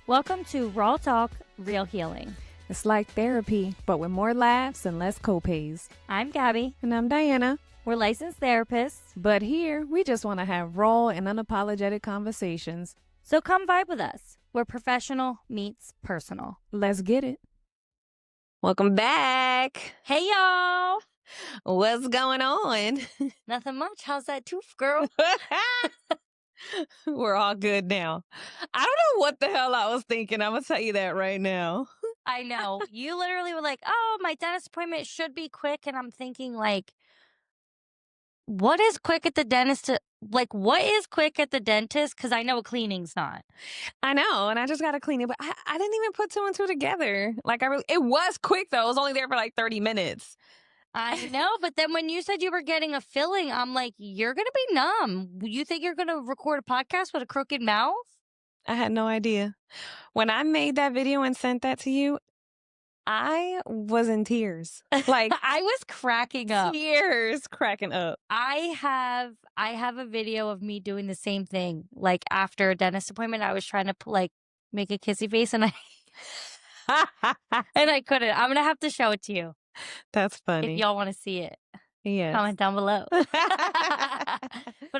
Welcome to Raw Talk, Real Healing. It's like therapy, but with more laughs and less copays. I'm Gabby. And I'm Diana. We're licensed therapists. But here, we just want to have raw and unapologetic conversations. So come vibe with us. We're professional meets personal. Let's get it. Welcome back. Hey, y'all. What's going on? Nothing much. How's that tooth, girl? We're all good now. I don't know what the hell I was thinking. I'm going to tell you that right now. I know. You literally were like, oh, my dentist appointment should be quick. And I'm thinking, like, what is quick at the dentist? What is quick at the dentist? Because I know a cleaning's not. I know. And I just got to clean it. But I didn't even put two and two together. It was quick, though. I was only there for like 30 minutes. I know, but then when you said you were getting a filling, I'm like, you're going to be numb. You think you're going to record a podcast with a crooked mouth? I had no idea. When I made that video and sent that to you, I was in tears. Like I was cracking up. Tears cracking up. I have a video of me doing the same thing. Like after a dentist appointment, I was trying to make a kissy face and I couldn't. I'm going to have to show it to you. That's funny. If y'all want to see it. Yes. Comment down below. But I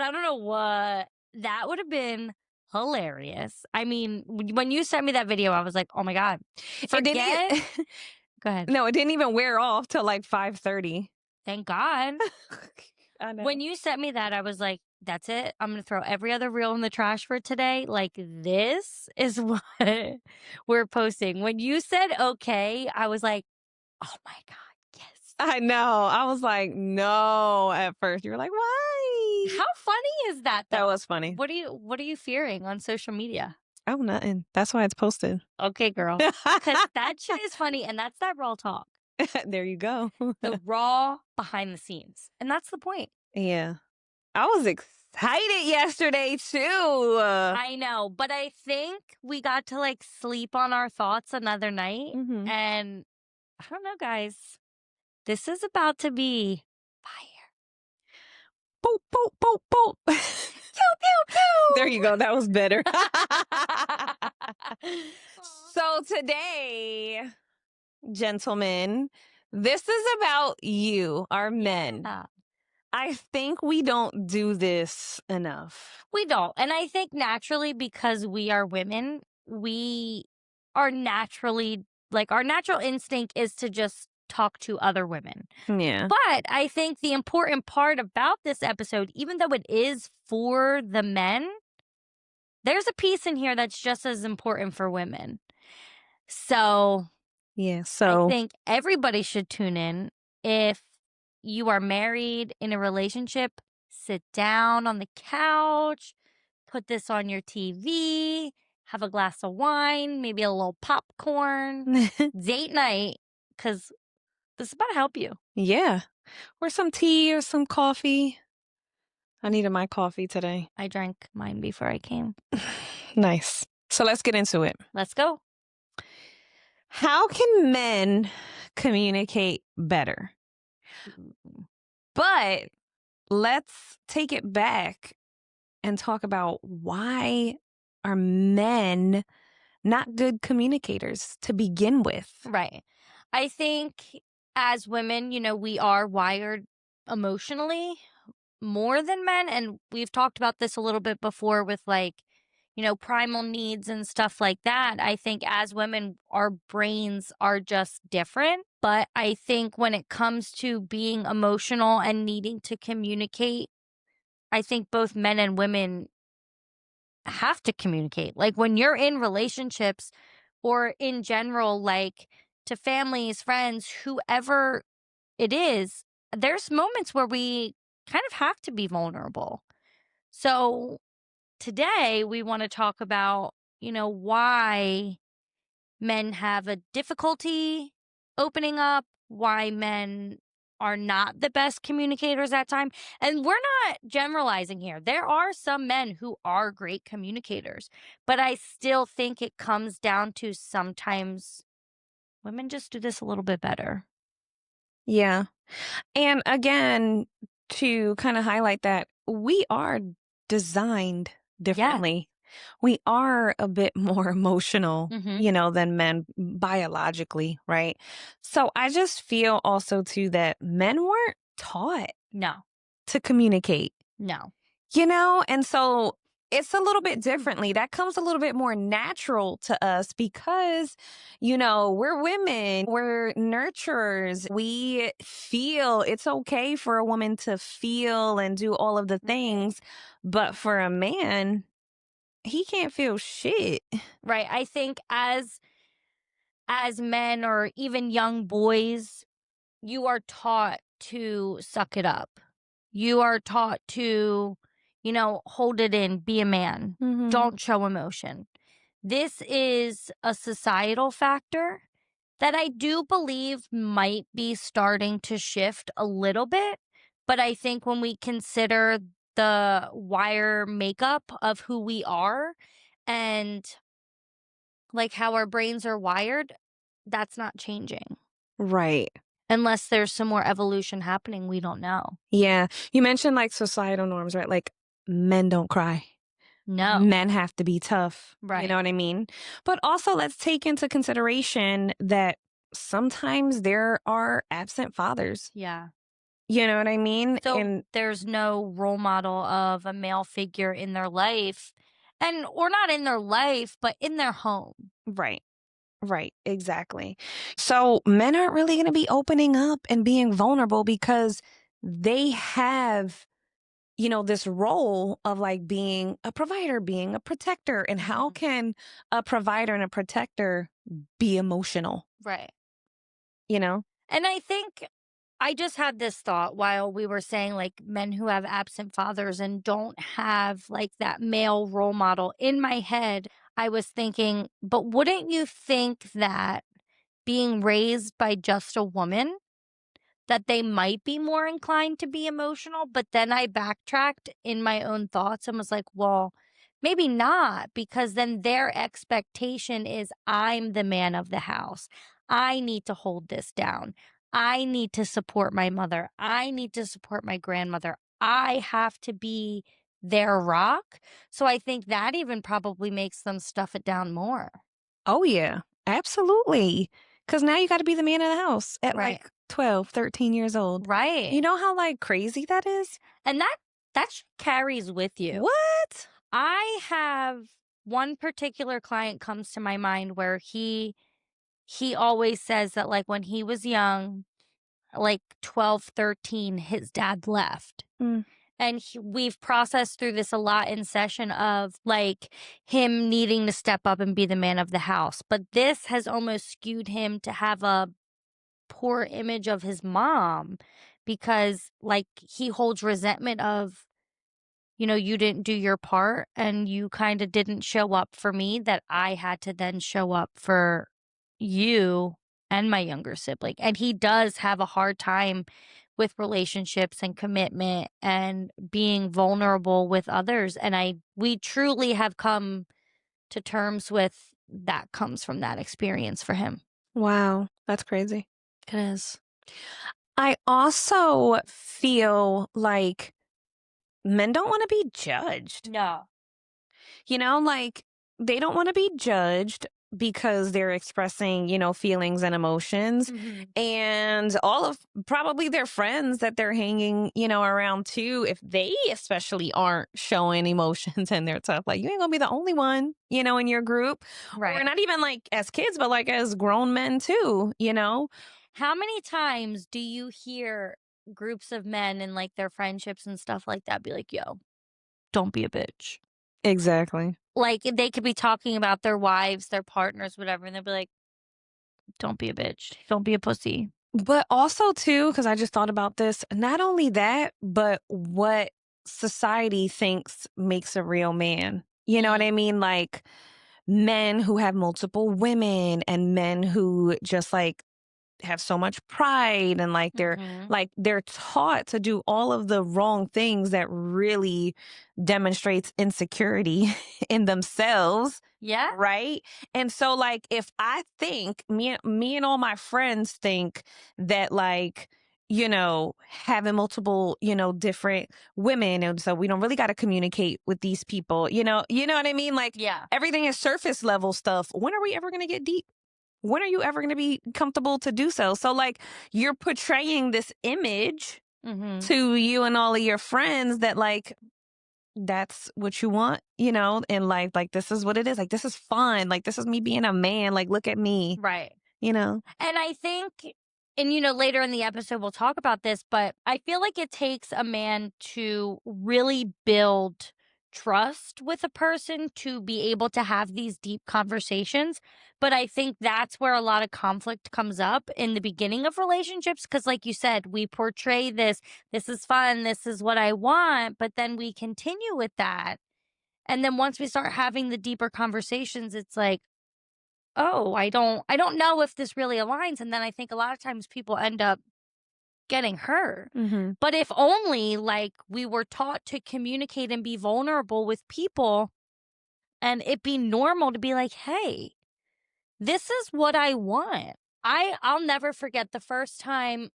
don't know what. That would have been hilarious. I mean, when you sent me that video, I was like, oh my God. Forget. Go ahead. No, it didn't even wear off till like 5:30. Thank God. I know. When you sent me that, I was like, that's it. I'm going to throw every other reel in the trash for today. Like, this is what we're posting. When you said okay, I was like, oh my God, yes. I know. I was like, no, at first. You were like, why? How funny is that, though? That was funny. What are you fearing on social media? Oh, nothing. That's why it's posted. Okay, girl. Because that shit is funny, and that's that raw talk. There you go. The raw behind the scenes. And that's the point. Yeah. I was excited yesterday, too. I know. But I think we got to, sleep on our thoughts another night. Mm-hmm. And I don't know, guys. This is about to be fire. Boop, boop, boop, boop. Pew, pew, pew. There you go. That was better. So today, gentlemen, this is about you, our men. Yeah. I think we don't do this enough. We don't. And I think naturally, because we are women, we are naturally, our natural instinct is to just talk to other women. Yeah. But I think the important part about this episode, even though it is for the men, there's a piece in here that's just as important for women. So, yeah. So I think everybody should tune in. If you are married in a relationship, sit down on the couch, put this on your TV, have a glass of wine, maybe a little popcorn, date night, because this is about to help you. Yeah. Or some tea or some coffee. I needed my coffee today. I drank mine before I came. Nice. So let's get into it. Let's go. How can men communicate better? But let's take it back and talk about why are men not good communicators to begin with? Right. I think as women, we are wired emotionally more than men. And we've talked about this a little bit before with primal needs and stuff like that. I think as women, our brains are just different. But I think when it comes to being emotional and needing to communicate, I think both men and women have to communicate. Like when you're in relationships or in general, to families, friends, whoever it is, there's moments where we kind of have to be vulnerable. So today we want to talk about, why men have a difficulty opening up, why men are not the best communicators at time. And we're not generalizing here. There are some men who are great communicators, but I still think it comes down to sometimes women just do this a little bit better. Yeah. And again, to kind of highlight that, we are designed differently. We are a bit more emotional, Mhm. than men biologically, right? So I just feel also too that men weren't taught No. to communicate. No. And so it's a little bit differently. That comes a little bit more natural to us because, we're women, we're nurturers. We feel it's okay for a woman to feel and do all of the Right. things. But for a man, he can't feel shit. Right. I think as men or even young boys, you are taught to suck it up. You are taught to, hold it in, be a man, Hmm. don't show emotion. This is a societal factor that I do believe might be starting to shift a little bit. But I think when we consider the wire makeup of who we are and like how our brains are wired, that's not changing. Right. Unless there's some more evolution happening, we don't know. Yeah. You mentioned like societal norms, right? Like men don't cry. No. Men have to be tough. You know Right. what I mean? But also, let's take into consideration that sometimes there are absent fathers. Yeah. You know what I mean? So And there's no role model of a male figure in their life and or not in their life, but in their home. right, right, exactly. So men aren't really going to be opening up and being vulnerable because they have this role of like being a provider, being a protector. And how Mhm. can a provider and a protector be emotional? Right. You know? And I think I just had this thought while we were saying like men who have absent fathers and don't have like that male role model in my head. I was thinking, but wouldn't you think that being raised by just a woman that they might be more inclined to be emotional, but then I backtracked in my own thoughts and was like, well, maybe not, because then their expectation is I'm the man of the house. I need to hold this down. I need to support my mother. I need to support my grandmother. I have to be their rock. So I think that even probably makes them stuff it down more. Oh, yeah, absolutely. Because now you got to be the man of the house at Right. like 12, 13 years old. Right. You know how like crazy that is? And that carries with you. What? I have one particular client comes to my mind where he always says that like when he was young, like 12, 13, his dad left. Mm. And we've processed through this a lot in session of like him needing to step up and be the man of the house. But this has almost skewed him to have a poor image of his mom because like he holds resentment of you didn't do your part and you kind of didn't show up for me that I had to then show up for you and my younger sibling. And he does have a hard time with relationships and commitment and being vulnerable with others. And we truly have come to terms with that comes from that experience for him. Wow, that's crazy. It is. I also feel like men don't want to be judged. No. Like they don't want to be judged because they're expressing, feelings and emotions. Hmm. And all of probably their friends that they're hanging, around too, if they especially aren't showing emotions and they're tough, like you ain't gonna be the only one, in your group. Or Right. not even like as kids, but like as grown men too. How many times do you hear groups of men and like their friendships and stuff like that be like, yo, don't be a bitch? Exactly. Like they could be talking about their wives, their partners, whatever, and they'll be like, don't be a bitch. Don't be a pussy. But also too, because I just thought about this, not only that, but what society thinks makes a real man. You know what I Mm. mean? Like men who have multiple women and men who just like have so much pride and Hmm. like they're taught to do all of the wrong things that really demonstrates insecurity in themselves, Yeah. right? And so like if I think me and all my friends think that like having multiple, different women. And so we don't really got to communicate with these people, you know what I mean? Like Yeah. everything is surface level stuff. When are we ever going to get deep? When are you ever going to be comfortable to do so? So like you're portraying this image Mhm. to you and all of your friends that like that's what you want, in life. Like this is what it is. Like this is fun. Like this is me being a man. Like look at me, Right. you know. And I think, and later in the episode we'll talk about this, but I feel like it takes a man to really build trust with a person to be able to have these deep conversations. But I think that's where a lot of conflict comes up in the beginning of relationships. Cause like you said, we portray this is fun, this is what I want, but then we continue with that. And then once we start having the deeper conversations, it's like, oh, I don't know if this really aligns. And then I think a lot of times people end up getting hurt. Hmm. But if only like we were taught to communicate and be vulnerable with people and it be normal to be like, hey, this is what I want. I'll never forget the first time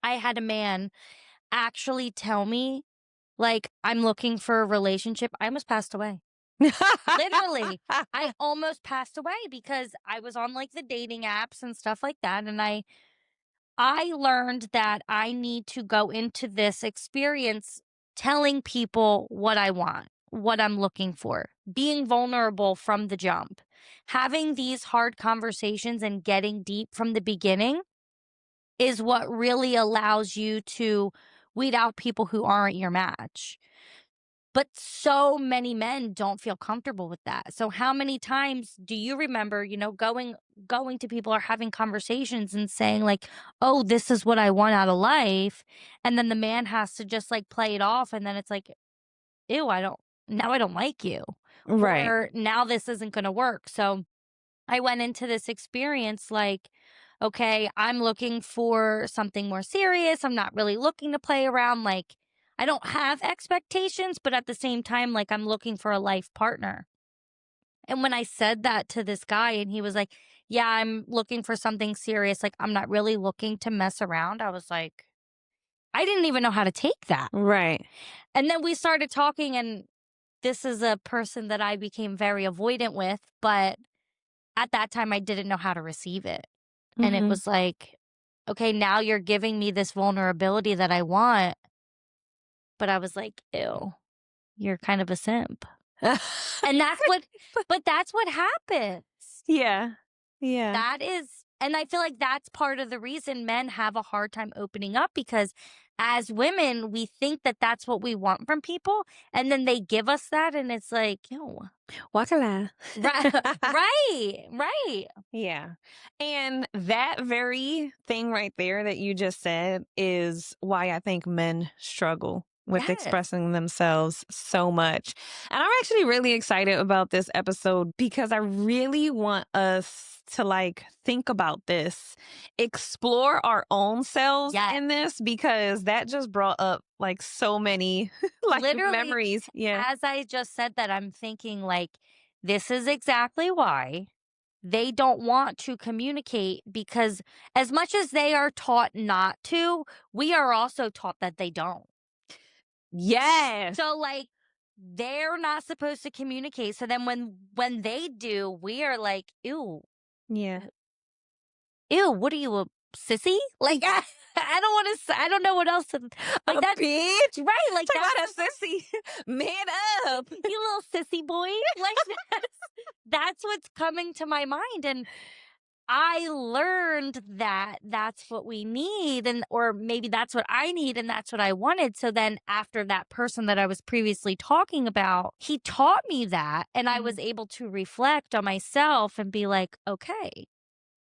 I had a man actually tell me like I'm looking for a relationship. I almost passed away. Literally, I almost passed away because I was on like the dating apps and stuff like that, and I learned that I need to go into this experience telling people what I want, what I'm looking for, being vulnerable from the jump. Having these hard conversations and getting deep from the beginning is what really allows you to weed out people who aren't your match. But so many men don't feel comfortable with that. So how many times do you remember, going to people or having conversations and saying like, "Oh, this is what I want out of life." And then the man has to just like play it off and then it's like, "Ew, I don't like you." Right. Or now this isn't going to work. So I went into this experience like, okay, I'm looking for something more serious. I'm not really looking to play around. Like, I don't have expectations, but at the same time, like, I'm looking for a life partner. And when I said that to this guy, and he was like, yeah, I'm looking for something serious. Like, I'm not really looking to mess around. I was like, I didn't even know how to take that. Right. And then we started talking, and this is a person that I became very avoidant with, but at that time, I didn't know how to receive it. And it Hmm. was like, okay, now you're giving me this vulnerability that I want. But I was like, ew, you're kind of a simp. And that's what happens. Yeah. Yeah. That is, and I feel like that's part of the reason men have a hard time opening up because as women, we think that that's what we want from people. And then they give us that. And it's like, no. Wakala. Right. Right. Yeah. And that very thing right there that you just said is why I think men struggle with Yes. expressing themselves so much. And I'm actually really excited about this episode because I really want us to like think about this, explore our own selves Yes. in this because that just brought up like so many like Literally, memories. Yeah. as I just said that, I'm thinking like, this is exactly why they don't want to communicate because as much as they are taught not to, we are also taught that they don't. Yes. So like they're not supposed to communicate. So then when they do, we are like, ew, Yeah. ew, what are you, a sissy? Like I don't want to. I don't know what else to A like. That bitch. right? Like Talk that's about a sissy. Man up. you little sissy boy. Like that's what's coming to my mind, and I learned that that's what we need, and or maybe that's what I need, and that's what I wanted. So then, after that person that I was previously talking about, he taught me that, and I was Mhm. able to reflect on myself and be like, okay,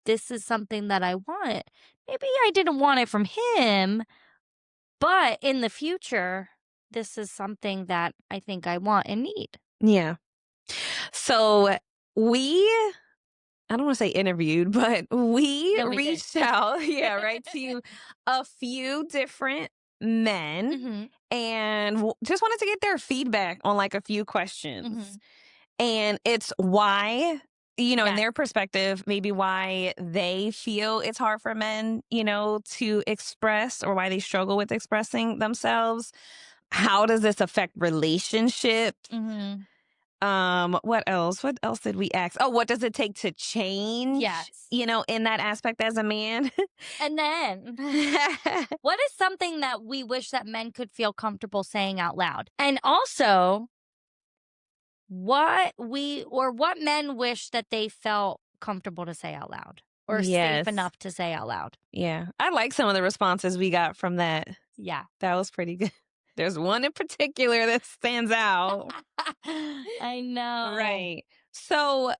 this is something that I want. Maybe I didn't want it from him, but in the future, this is something that I think I want and need. Yeah. So we, I don't want to say interviewed, but we No, we did. reached out, yeah, right, to a few different men Mhm. and just wanted to get their feedback on like a few questions. Mhm. And it's why in Yes. their perspective, maybe why they feel it's hard for men, to express or why they struggle with expressing themselves. How does this affect relationships? Mhm. What else? What else did we ask? Oh, what does it take to change, Yes. in that aspect as a man? And then, what is something that we wish that men could feel comfortable saying out loud? And also, what men wish that they felt comfortable to say out loud or safe Yes. enough to say out loud. Yeah. I like some of the responses we got from that. Yeah. That was pretty good. There's one in particular that stands out. I know. Right. So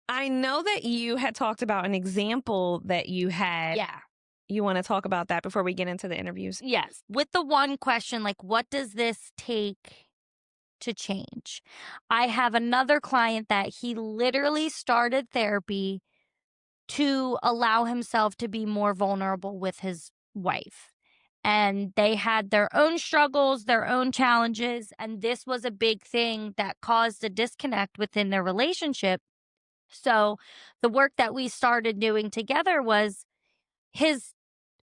I know that you had talked about an example that you had. Yeah. You want to talk about that before we get into the interviews? Yes. With the one question, like, what does this take to change? I have another client that he literally started therapy to allow himself to be more vulnerable with his wife. And they had their own struggles, their own challenges. And this was a big thing that caused a disconnect within their relationship. So, the work that we started doing together was his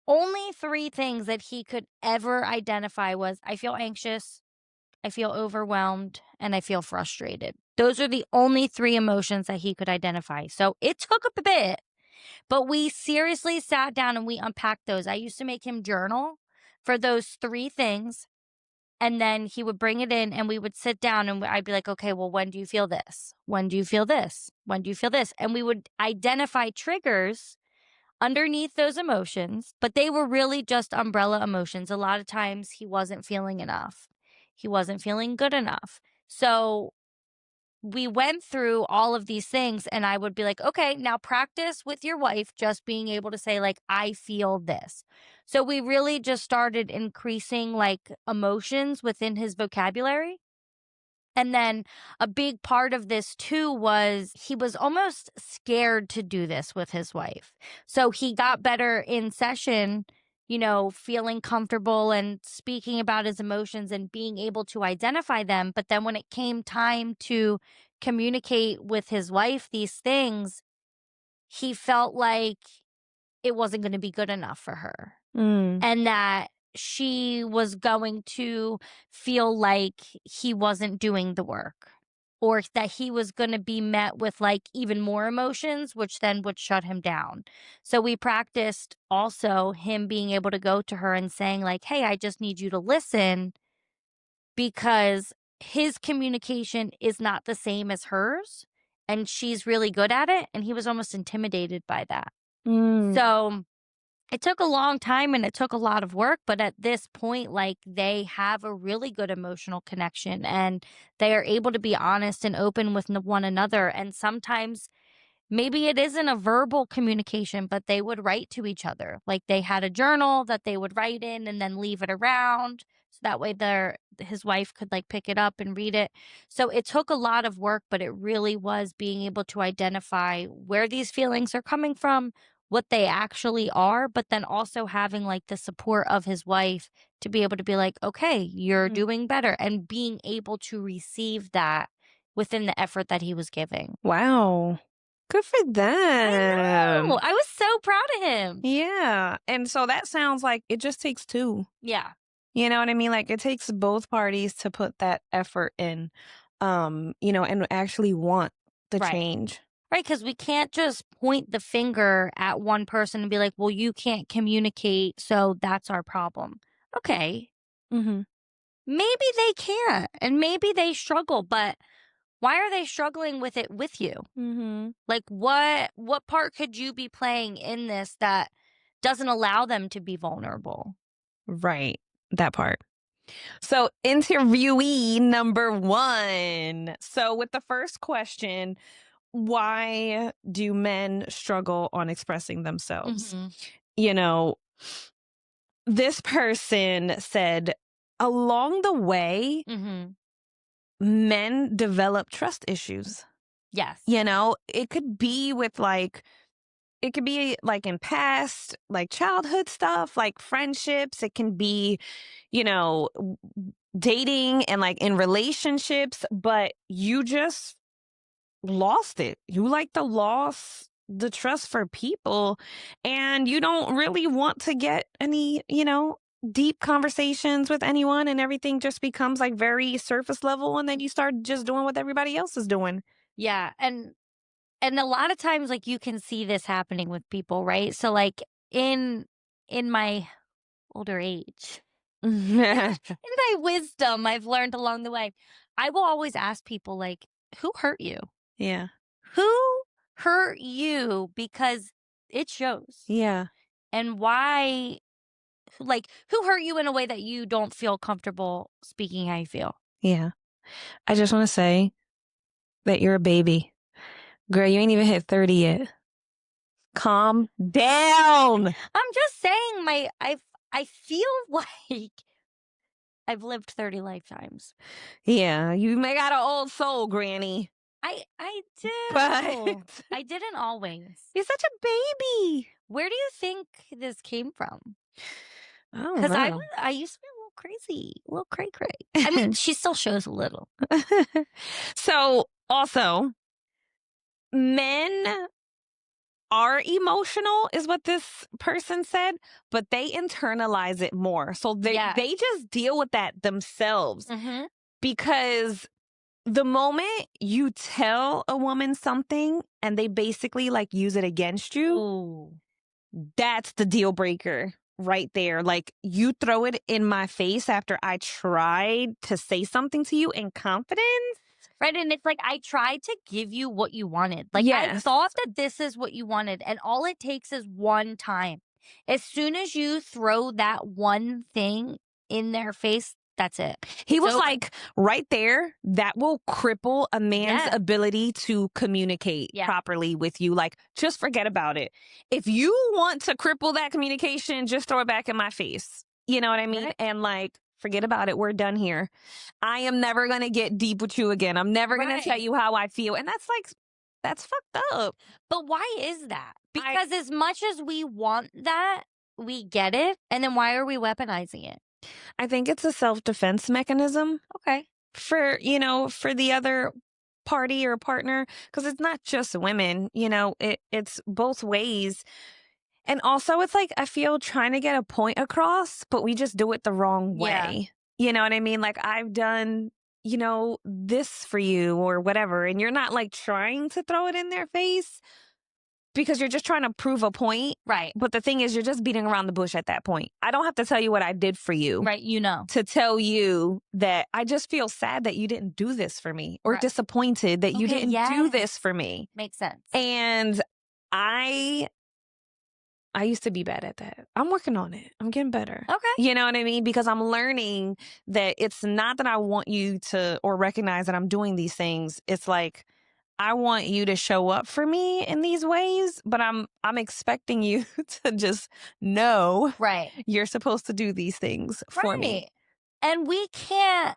only three things that he could ever identify was I feel anxious, I feel overwhelmed, and I feel frustrated. Those are the only three emotions that he could identify. So, it took a bit, but we seriously sat down and we unpacked those. I used to make him journal for those three things. And then he would bring it in and we would sit down and I'd be like, okay, well, when do you feel this? When do you feel this? When do you feel this? And we would identify triggers underneath those emotions, but they were really just umbrella emotions. A lot of times he wasn't feeling enough, he wasn't feeling good enough. So we went through all of these things and I would be like, okay, now practice with your wife just being able to say like I feel this. So we really just started increasing like emotions within his vocabulary. And then a big part of this too was he was almost scared to do this with his wife. So he got better in session, feeling comfortable and speaking about his emotions and being able to identify them. But then when it came time to communicate with his wife these things, he felt like it wasn't going to be good enough for her Mm. and that she was going to feel like he wasn't doing the work or that he was going to be met with like even more emotions, which then would shut him down. So we practiced also him being able to go to her and saying, like, hey, I just need you to listen because his communication is not the same as hers. And she's really good at it. And he was almost intimidated by that. Mm. So it took a long time and it took a lot of work, but at this point, like they have a really good emotional connection and they are able to be honest and open with one another. And sometimes maybe it isn't a verbal communication, but they would write to each other. Like they had a journal that they would write in and then leave it around. So that way his wife could like pick it up and read it. So it took a lot of work, but it really was being able to identify where these feelings are coming from, what they actually are, but then also having like the support of his wife to be able to be like, okay, you're Mm. doing better and being able to receive that within the effort that he was giving. Wow. Good for I know. them. I was so proud of him. Yeah. And so that sounds like it just takes two. Yeah. You know what I mean? Like it takes both parties to put that effort in, and actually want the Right. change. Right. Because we can't just point the finger at one person and be like, well, you can't communicate. So that's our problem. Okay. Mm-hmm. Maybe they can't and maybe they struggle, but why are they struggling with it with you? Mm-hmm. Like what part could you be playing in this that doesn't allow them to be vulnerable? Right. That part. So, interviewee number one. So, with the first question, why do men struggle on expressing themselves? Mm-hmm. You know, this person said, along the way, Mm-hmm. men develop trust issues. Yes. It could be it could be like in past, like childhood stuff, like friendships. It can be, dating and like in relationships, but you just lost it. You like to lost the trust for people, and you don't really want to get any, deep conversations with anyone, and everything just becomes like very surface level, and then you start just doing what everybody else is doing. Yeah, and a lot of times, like, you can see this happening with people, right? So, like, in my older age, in my wisdom I've learned along the way, I will always ask people, like, "Who hurt you? Yeah. Who hurt you?" Because it shows. Yeah. And why, like, who hurt you in a way that you don't feel comfortable speaking how you feel? Yeah. I just want to say that you're a baby. Girl, you ain't even hit 30 yet. Calm down. I'm just saying I feel like I've lived 30 lifetimes. Yeah, you may got an old soul, Granny. I do. But I didn't always. you're such a baby. Where do you think this came from? I don't Because know. I used to be a little crazy, a little cray cray. I mean, she still shows a little. So, also, men are emotional, is what this person said, but they internalize it more. So Yes. they just deal with that themselves, Mm-hmm. because the moment you tell a woman something and they basically like use it against you, Ooh. that's the deal breaker right there. Like, you throw it in my face after I tried to say something to you in confidence. Right, and it's like, I tried to give you what you wanted. Like, I Yes. thought that this is what you wanted, and all it takes is one time. As soon as you throw that one thing in their face, that's it. He It's was over. like, right there, that will cripple a man's Yeah. ability to communicate Yeah. properly with you. Like, just forget about it. If you want to cripple that communication, just throw it back in my face. You know what I mean? Right. And like, forget about it. We're done here. I am never going to get deep with you again. I'm never going to tell Right. you how I feel. And that's like, that's fucked up. But why is that? Because as much as we want that, we get it, and then why are we weaponizing it? I think it's a self-defense mechanism Okay. for, for the other party or partner, because it's not just women, it's both ways. And also, it's like, I feel trying to get a point across, but we just do it the wrong Yeah. way. You know what I mean? Like, I've done, this for you or whatever, and you're not like trying to throw it in their face because you're just trying to prove a point. Right. But the thing is, you're just beating around the bush at that point. I don't have to tell you what I did for you. Right, To tell you that I just feel sad that you didn't do this for me, or Right. disappointed that you Okay, didn't do yes. this for me. Makes sense. And I used to be bad at that. I'm working on it. I'm getting better. Okay. You know what I mean? Because I'm learning that it's not that I want you to or recognize that I'm doing these things. It's like, I want you to show up for me in these ways, but I'm expecting you to just know Right. you're supposed to do these things for me. And we can't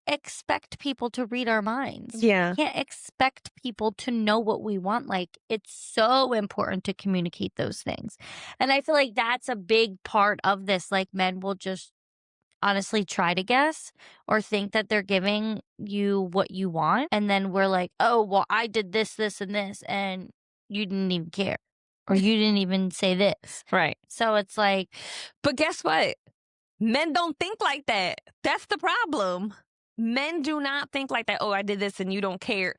expect people to read our minds. Yeah. We can't expect people to know what we want. Like, it's so important to communicate those things. And I feel like that's a big part of this. Like, men will just honestly try to guess or think that they're giving you what you want. And then we're like, oh, well, I did this, this, and this, and you didn't even care. Or you didn't even say this. Right. So it's like, but guess what? Men don't think like that. That's the problem. Men do not think like that. Oh, I did this and you don't care.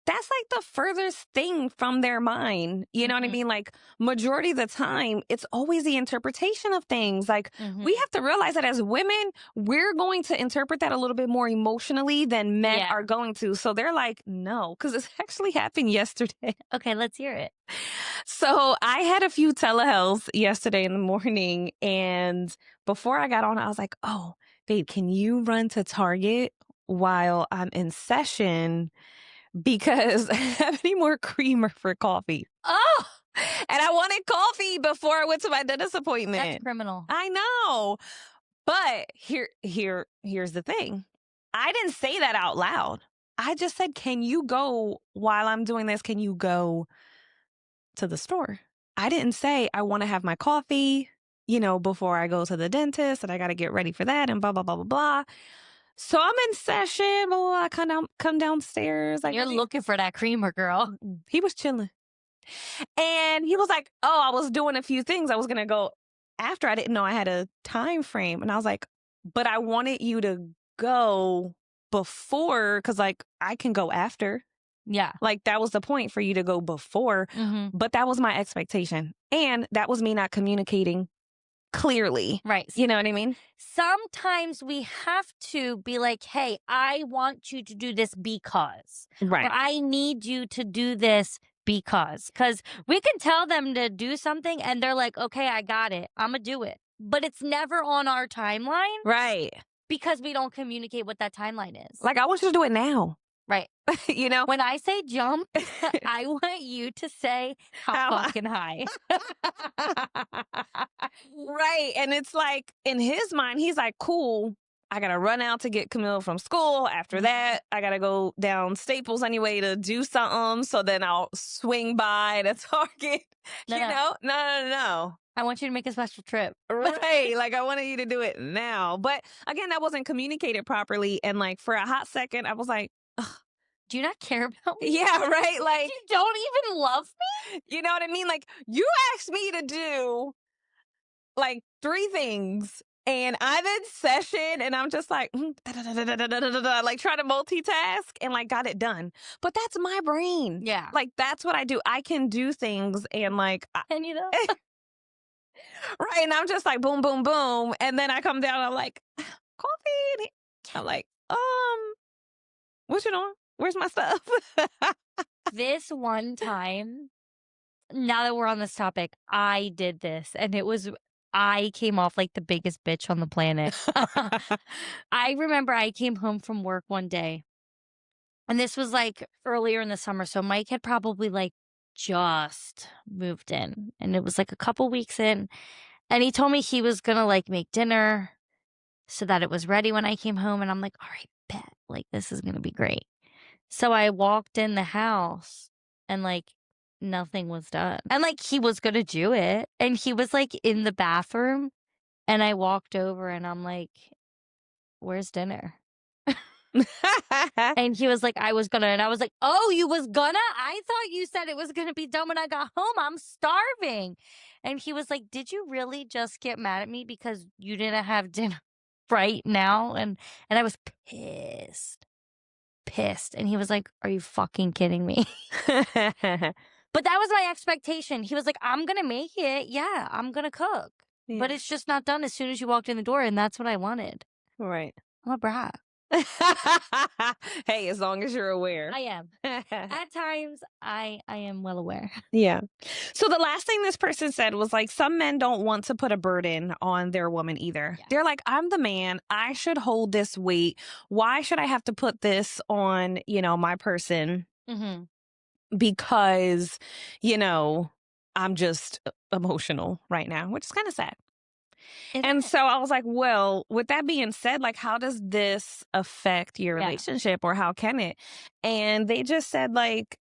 That's like the furthest thing from their mind. You know what I mean? Like, majority of the time, it's always the interpretation of things. Like, we have to realize that as women, we're going to interpret that a little bit more emotionally than men are going to. So they're like, no, because it's actually happened yesterday. Okay, let's hear it. So I had a few telehealths yesterday in the morning, and before I got on, I was like, oh, babe, can you run to Target while I'm in session? Because I have any more creamer for coffee. Oh, and I wanted coffee before I went to my dentist appointment. That's criminal. I know. But here's the thing. I didn't say that out loud. I just said, can you go while I'm doing this? Can you go to the store? I didn't say I want to have my coffee, before I go to the dentist, and I got to get ready for that and blah, blah, blah, blah, blah. So I'm in session. Well, I come downstairs. Like, You're looking for that creamer, girl. he was chilling. And he was like, oh, I was doing a few things. I was going to go after. I didn't know I had a time frame. And I was like, but I wanted you to go before because, like, I can go after. Yeah. Like, that was the point for you to go before. Mhm. But that was my expectation. And that was me not communicating clearly. Right. You know what I mean? Sometimes we have to be like, hey, I want you to do this because, or Right. I need you to do this because we can tell them to do something and they're like, okay, I got it. I'm going to do it. But it's never on our timeline Right. because we don't communicate what that timeline is. Like, I want you to do it now. Right. You know? When I say jump, I want you to say how How fucking high. Right. And it's like, in his mind, he's like, cool. I got to run out to get Camille from school. After that, I got to go down Staples anyway to do something. So then I'll swing by the Target. No, you no. know? No. I want you to make a special trip. Right. Like, I wanted you to do it now. But again, that wasn't communicated properly. And like, for a hot second, I was like, Do you not care about me? yeah, right. Like, You don't even love me? you know what I mean? Like, you asked me to do like 3 things. And I'm in session and I'm just like, like trying to multitask and like got it done. But that's my brain. Yeah. Like, that's what I do. I can do things and like, And you know? right. And I'm just like, boom, boom, boom. And then I come down, I'm like, coffee. I'm like, what you doing? Where's my stuff? This one time, now that we're on this topic, I did this and I came off like the biggest bitch on the planet. I remember I came home from work one day and this was like earlier in the summer. So Mike had probably like just moved in and it was like a couple weeks in and he told me he was going to like make dinner so that it was ready when I came home. And I'm like, all right, bet like this is going to be great. So I walked in the house and like nothing was done. And like he was going to do it and he was like in the bathroom and I walked over and I'm like, where's dinner? And he was like, I was gonna. And I was like, oh, you was gonna? I thought you said it was gonna be done when I got home. I'm starving. And he was like, did you really just get mad at me because you didn't have dinner right now? And I was pissed. And he was like, are you fucking kidding me? But that was my expectation. He was like, I'm gonna make it. Yeah, I'm gonna cook. Yeah. But it's just not done as soon as you walked in the door. And that's what I wanted. Right. I'm a brat. Hey, as long as you're aware. I am. At times, I am well aware. Yeah. So the last thing this person said was like, some men don't want to put a burden on their woman either. Yeah. They're like, I'm the man. I should hold this weight. Why should I have to put this on, my person? Mm-hmm. Because, I'm just emotional right now, which is kind of sad. And so I was like, well, with that being said, like, how does this affect your relationship or how can it? And they just said, like,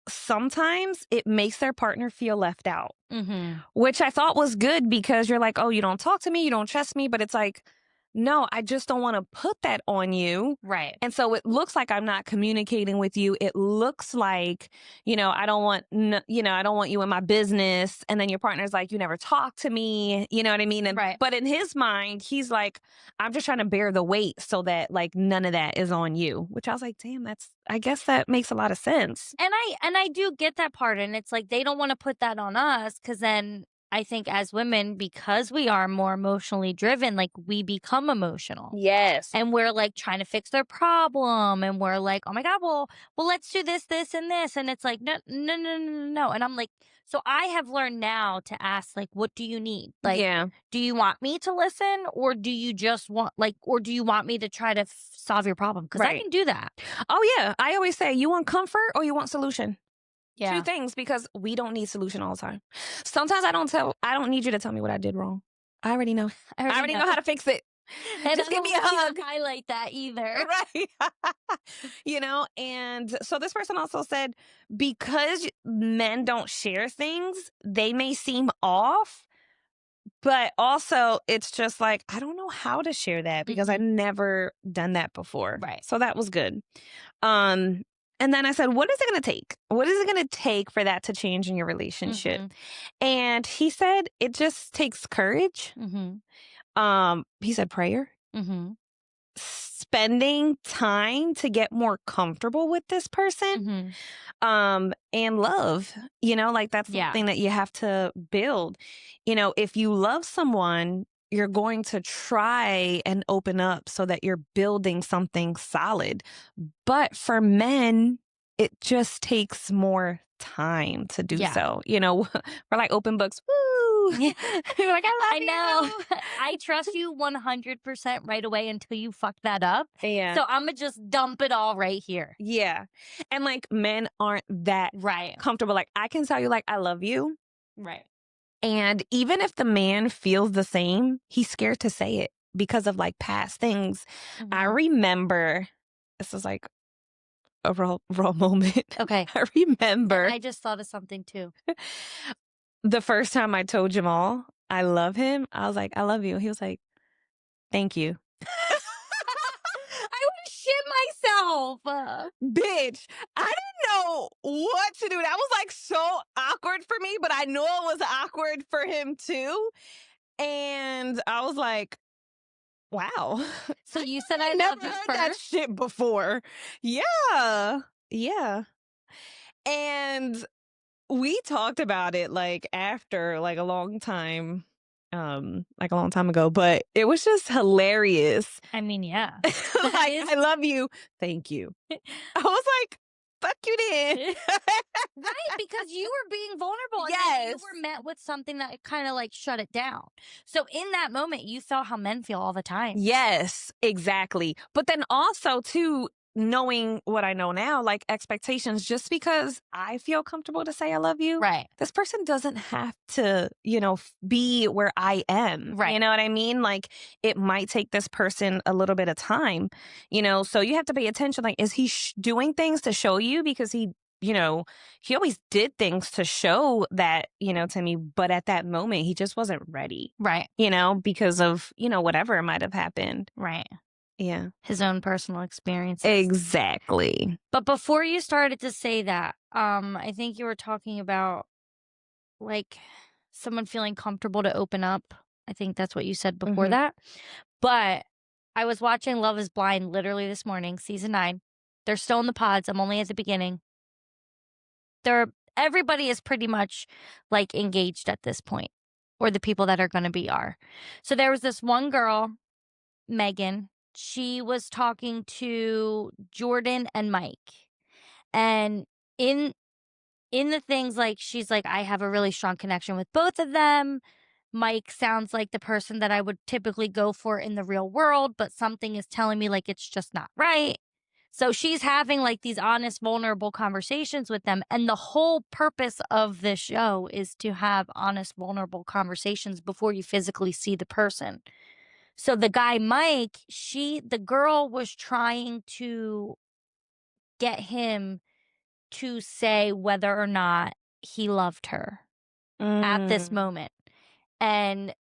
sometimes it makes their partner feel left out, which I thought was good because you're like, oh, you don't talk to me, you don't trust me. But it's like, no, I just don't want to put that on you. Right. And so it looks like I'm not communicating with you. It looks like, I don't want, I don't want you in my business. And then your partner's like, you never talk to me. You know what I mean? And, Right. But in his mind, he's like, I'm just trying to bear the weight so that like none of that is on you, which I was like, damn, I guess that makes a lot of sense. And I do get that part. And it's like, they don't want to put that on us because then I think as women, because we are more emotionally driven, like we become emotional. Yes. And we're like trying to fix their problem. And we're like, oh my God, well, let's do this, this, and this. And it's like, no. And I'm like, so I have learned now to ask, like, what do you need? Like, do you want me to listen or do you just want, like, or do you want me to try to solve your problem? Because I can do that. Oh, yeah. I always say, you want comfort or you want solution? Yeah. 2 things, because we don't need solution all the time. Sometimes I don't need you to tell me what I did wrong. I already know. I already know how to fix it. And just give me a I don't hug. want you to highlight that either. Right. And so this person also said, because men don't share things, they may seem off, But also, it's just like, I don't know how to share that because I Mhm. never done that before. Right. So that was good. Um, and then I said, what is it going to take? What is it going to take for that to change in your relationship? Mhm. And he said, it just takes courage. Mhm. He said prayer, Mhm. spending time to get more comfortable with this person, Mhm. and love. Like that's Yeah. something that you have to build. If you love someone, you're going to try and open up so that you're building something solid. But for men, it just takes more time to do Yeah. so. We're like open books. Woo! Yeah. We're like, I know. I love I trust you 100% right away until you fuck that up. you. Yeah. So Imma just dump it all right here. Yeah. And like men aren't that Right. comfortable. Like I can tell you, like, I love you. Right. And even if the man feels the same, he's scared to say it because of like past things. I Mhm. remember this is like a raw moment. Okay. I And remember I just thought of something too. the first time I told Jamal I love him, I was like, I love you. He was like, thank you. I would shit myself. Bitch, I didn't know what to do. That was like so awkward for me, but I know it was awkward for him too. And I was like, wow. So you said I Never love you heard that first? shit before. Yeah. Yeah. And we talked about it like after like a long time ago, but it was just hilarious. I mean, yeah. That Like, is I love you. Thank you. I was like, fuck you then. right, because you were being vulnerable and then you Yes. were met with something that kind of like shut it down. So in that moment, you felt how men feel all the time. Yes, exactly. But then also too, knowing what I know now, like expectations, just because I feel comfortable to say I love you, Right. this person doesn't have to, be where I am. Right. You know what I mean? Like it might take this person a little bit of time, so you have to pay attention. Like, is he doing things to show you? Because he always did things to show that, to me, but at that moment, he just wasn't ready, Right. because of, whatever might have happened. Right. Yeah. His own personal experiences. Exactly. But before you started to say that, I think you were talking about like someone feeling comfortable to open up. I think that's what you said before Mhm. that. But I was watching Love is Blind literally this morning, season 9. They're still in the pods. I'm only at the beginning. Everybody is pretty much like engaged at this point, or the people that are going to be are. So there was this one girl, Megan. She was talking to Jordan and Mike. And in the things, like, she's like, I have a really strong connection with both of them. Mike sounds like the person that I would typically go for in the real world, but something is telling me like it's just not right. So she's having like these honest, vulnerable conversations with them. And the whole purpose of this show is to have honest, vulnerable conversations before you physically see the person. So the guy, Mike, the girl was trying to get him to say whether or not he loved her at this Mm. moment. And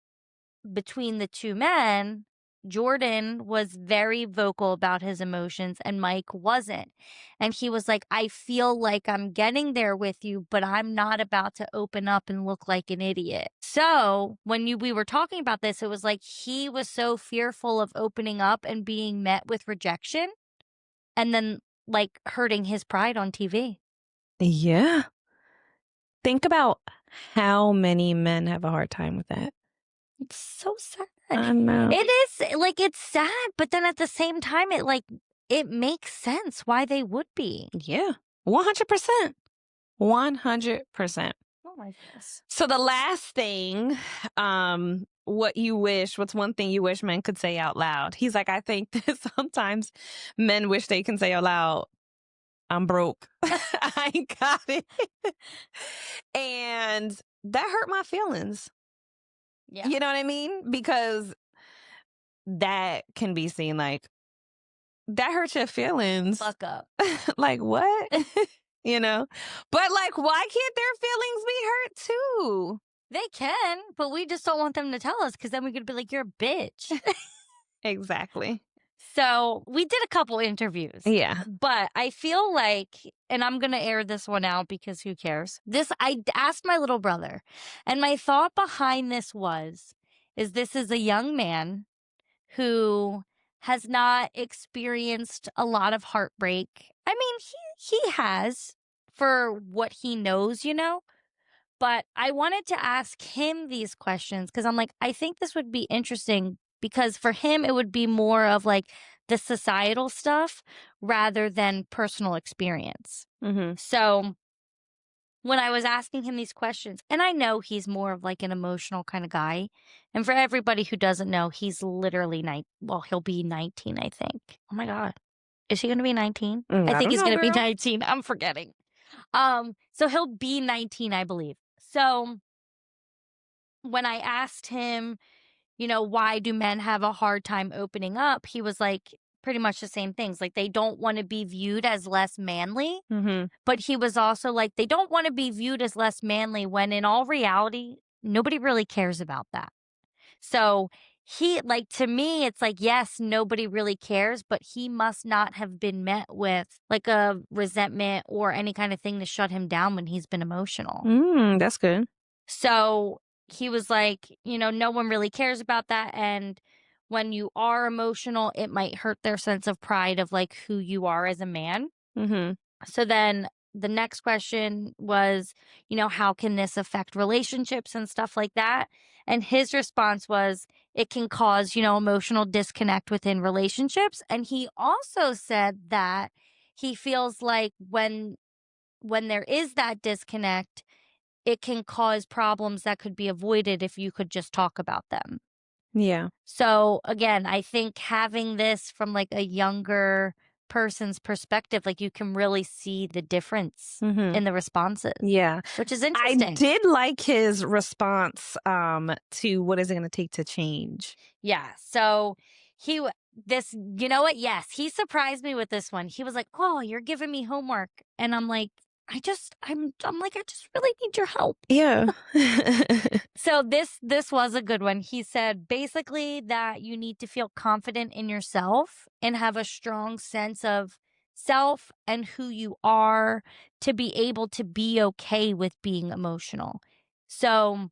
between the two men, Jordan was very vocal about his emotions and Mike wasn't. And he was like, I feel like I'm getting there with you, but I'm not about to open up and look like an idiot. So when we were talking about this, it was like he was so fearful of opening up and being met with rejection and then like hurting his pride on TV. Yeah. Think about how many men have a hard time with that. It's so sad. I know. It is, like, it's sad, but then at the same time, it makes sense why they would be. Yeah. 100%. 100%. Oh my goodness. So the last thing, what's one thing you wish men could say out loud? He's like, I think that sometimes men wish they can say out loud, I'm broke. I ain't got it. And that hurt my feelings. Yeah. You know what I mean? Because that can be seen like, that hurts your feelings. Fuck up. Like, what? But like, why can't their feelings be hurt too? They can, but we just don't want them to tell us because then we could be like, you're a bitch. Exactly. So we did a couple interviews. Yeah. But I feel like, and I'm going to air this one out because who cares? I asked my little brother, and my thought behind this is a young man who has not experienced a lot of heartbreak. I mean, he has for what he knows, but I wanted to ask him these questions because I'm like, I think this would be interesting because for him, it would be more of like the societal stuff rather than personal experience. Mm-hmm. So when I was asking him these questions, and I know he's more of like an emotional kind of guy. And for everybody who doesn't know, he's literally he'll be 19, I think. Oh my God. Is he going to be 19? I I think don't he's know, going to be girl. 19. I'm forgetting. So he'll be 19, I believe. So when I asked him, why do men have a hard time opening up? He was like pretty much the same things. Like they don't want to be viewed as less manly. Mm-hmm. But he was also like, they don't want to be viewed as less manly when in all reality, nobody really cares about that. So to me, it's like, yes, nobody really cares, but he must not have been met with like a resentment or any kind of thing to shut him down when he's been emotional. That's good. So he was like, no one really cares about that. And when you are emotional, it might hurt their sense of pride of like who you are as a man. Mm-hmm. So then the next question was, how can this affect relationships and stuff like that? And his response was, it can cause, emotional disconnect within relationships. And he also said that he feels like when there is that disconnect, it can cause problems that could be avoided if you could just talk about them. Yeah. So again, I think having this from like a younger person's perspective, like you can really see the difference Mm-hmm. in the responses, Yeah. which is I interesting. did like his response to what is it going to take to change. Yeah. So you know what? Yes, he surprised me with this one. He was like, "Oh, you're giving me homework," and I'm like, I'm like, I just really need your help. Yeah. So this was a good one. He said basically that you need to feel confident in yourself and have a strong sense of self and who you are to be able to be okay with being emotional. So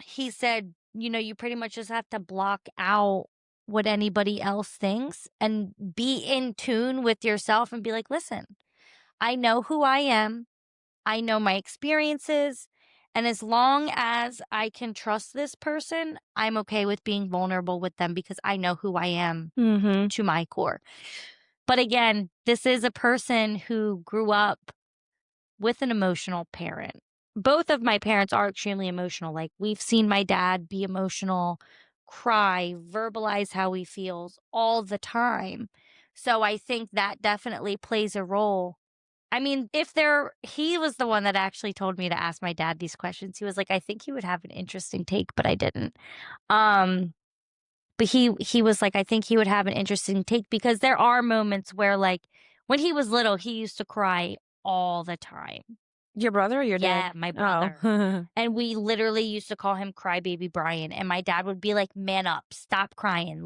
he said, you pretty much just have to block out what anybody else thinks and be in tune with yourself and be like, listen, I know who I am. I know my experiences. And as long as I can trust this person, I'm okay with being vulnerable with them because I know who I am Mm-hmm. to my core. But again, this is a person who grew up with an emotional parent. Both of my parents are extremely emotional. Like we've seen my dad be emotional, cry, verbalize how he feels all the time. So I think that definitely plays a role. I mean, he was the one that actually told me to ask my dad these questions. He was like, I think he would have an interesting take, but I didn't. Um, but he was like, I think he would have an interesting take because there are moments where like when he was little, he used to cry all the time. Your brother or your dad? Yeah, my brother. Oh. And we literally used to call him Crybaby Brian. And my dad would be like, man up, stop crying.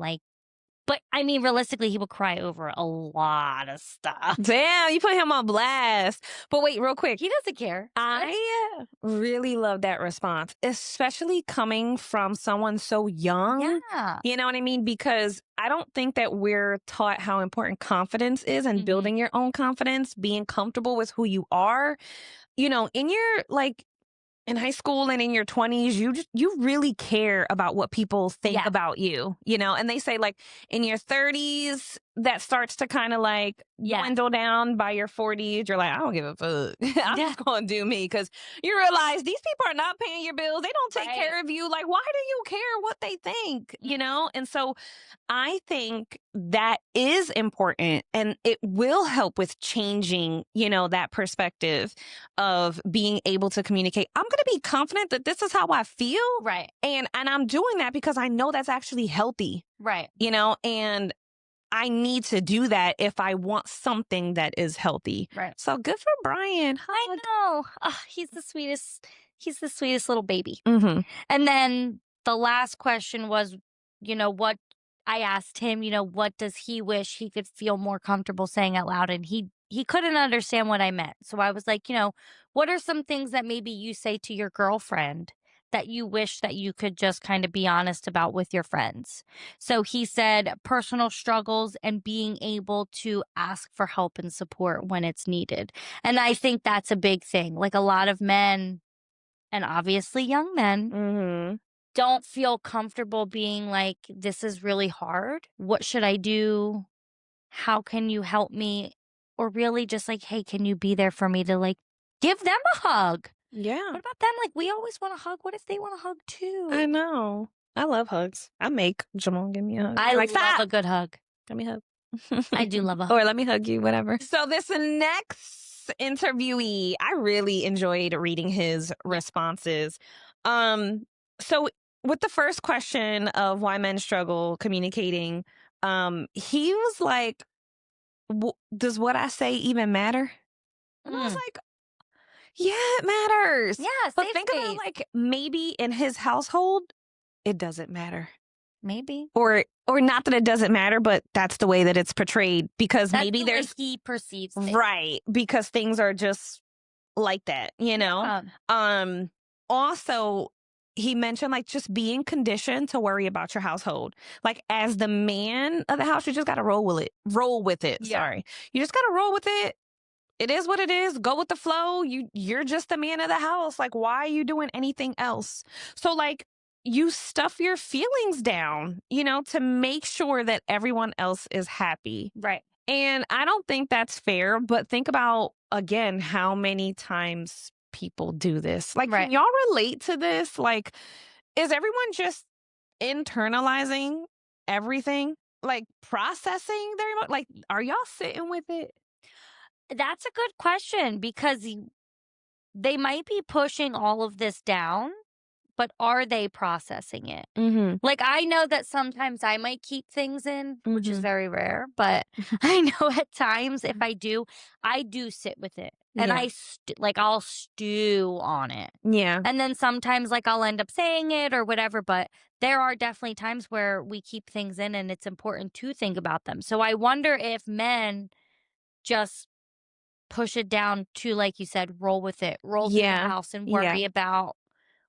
But I mean, realistically, he would cry over a lot of stuff. Damn, you put him on blast. But wait, real quick. He doesn't care. I really love that response, especially coming from someone so young. Yeah. You know what I mean? Because I don't think that we're taught how important confidence is and building your own confidence, being comfortable with who you are. In your in high school and in your 20s, you really care about what people think Yeah. about you, and they say like in your 30s that starts to kind of like dwindle down. By your 40s you're like, I don't give a fuck. I'm just gonna do me, because you realize these people are not paying your bills, they don't take care of you. Like, why do you care what they think? And so I think that is important, and it will help with changing, that perspective of being able to communicate. I'm going to be confident that this is how I feel. Right. And I'm doing that because I know that's actually healthy. Right. And I need to do that if I want something that is healthy. Right. So good for Brian. I know. Oh, he's the sweetest He's the sweetest little baby. Mm-hmm. And then the last question was, what I asked him, what does he wish he could feel more comfortable saying out loud? And he couldn't understand what I meant. So I was like, what are some things that maybe you say to your girlfriend that you wish that you could just kind of be honest about with your friends? So he said personal struggles and being able to ask for help and support when it's needed. And I think that's a big thing. Like a lot of men, and obviously young men, Mm-hmm. don't feel comfortable being like, this is really hard. What should I do? How can you help me? Or really just like, hey, can you be there for me to like give them a hug? Yeah, What about them? Like, we always want a hug. What if they want a hug I too? know. I love hugs. I make Jamal give me a hug. I Like, love stop. a good hug. Give me a hug. I do love a hug. Or let me hug you, whatever. So this next interviewee, I really enjoyed reading his responses. So with the first question of why men struggle communicating, he was like, does what I say even matter? And I was Mm. like, yeah, it matters. Yeah, But safe think about space. like maybe in his household, it doesn't matter. Maybe. Or not that it doesn't matter, but that's the way that it's portrayed because That's maybe the way there's he perceives things. right because things are just like that, you know. Yeah. Also he mentioned like just being conditioned to worry about your household. Like as the man of the house, you just got to roll with it. Roll with it. Yeah. Sorry. You just got to roll with it. It is what it is. Go with the flow. You're just the man of the house. Like why are you doing anything else? So like you stuff your feelings down, to make sure that everyone else is happy. Right. And I don't think that's fair, but think about again how many times people do this. Like, Right. can y'all relate to this? Like, is everyone just internalizing everything? Like processing their like are y'all sitting with it? That's a good question because they might be pushing all of this down, but are they processing it? Mm-hmm. Like, I know that sometimes I might keep things in, which is Mm-hmm. very rare, but I know at times if I do sit with it. And Yeah. I'll stew on it. Yeah. And then sometimes like I'll end up saying it or whatever, but there are definitely times where we keep things in and it's important to think about them. So I wonder if men just push it down to, like you said, roll with it, roll through the Yeah. house and Yeah. worry about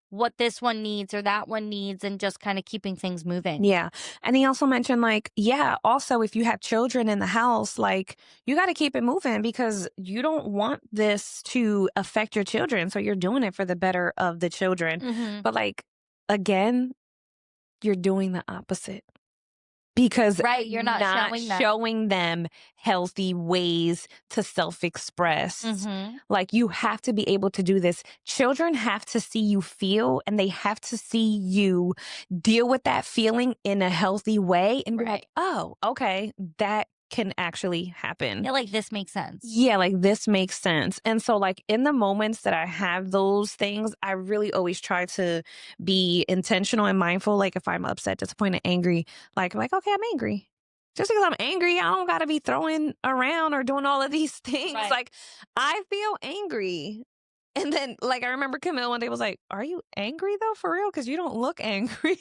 what this one needs or that one needs and just kind of keeping things moving. Yeah. And he also mentioned, like, yeah, also, if you have children in the house, like, you got to keep it moving because you don't want this to affect your children. So you're doing it for the better of the children. Mm-hmm. But, like, again, you're doing the opposite. Because Right, you're not showing them. showing them healthy ways to self-express. Mm-hmm. Like you have to be able to do this. Children have to see you feel and they have to see you deal with that feeling in a healthy way and be Right. like, oh, okay, that can actually happen. Yeah, like this makes sense. Yeah, like this makes sense. And so like in the moments that I have those things, I really always try to be intentional and mindful. Like if I'm upset, disappointed, angry, like okay, I'm angry. Just because I'm angry, I don't gotta be throwing around or doing all of these things. Right. Like I feel angry. And then like I remember Camille one day was like, are you angry though for real? Because you don't look angry.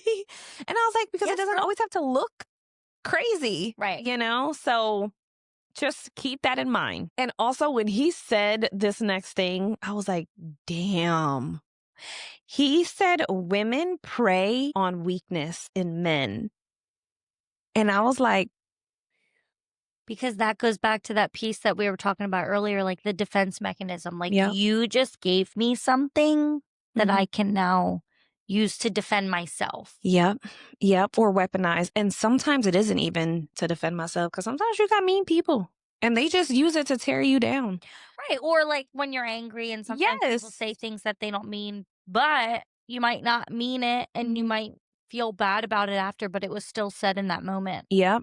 And I was like, because it Yes, doesn't girl. always have to look crazy. Right. So just keep that in mind. And also, when he said this next thing, I was like, damn. He said women prey on weakness in men. And I was like, Because that goes back to that piece that we were talking about earlier, like the defense mechanism. Like Yep. you just gave me something that Mhm. I can now use to defend myself. Yep. Or weaponize. And sometimes it isn't even to defend myself because sometimes you got mean people and they just use it to tear you down. Right. Or like when you're angry and sometimes people Yes. say things that they don't mean, but you might not mean it and you Mhm. might feel bad about it after, but it was still said in that moment. Yep.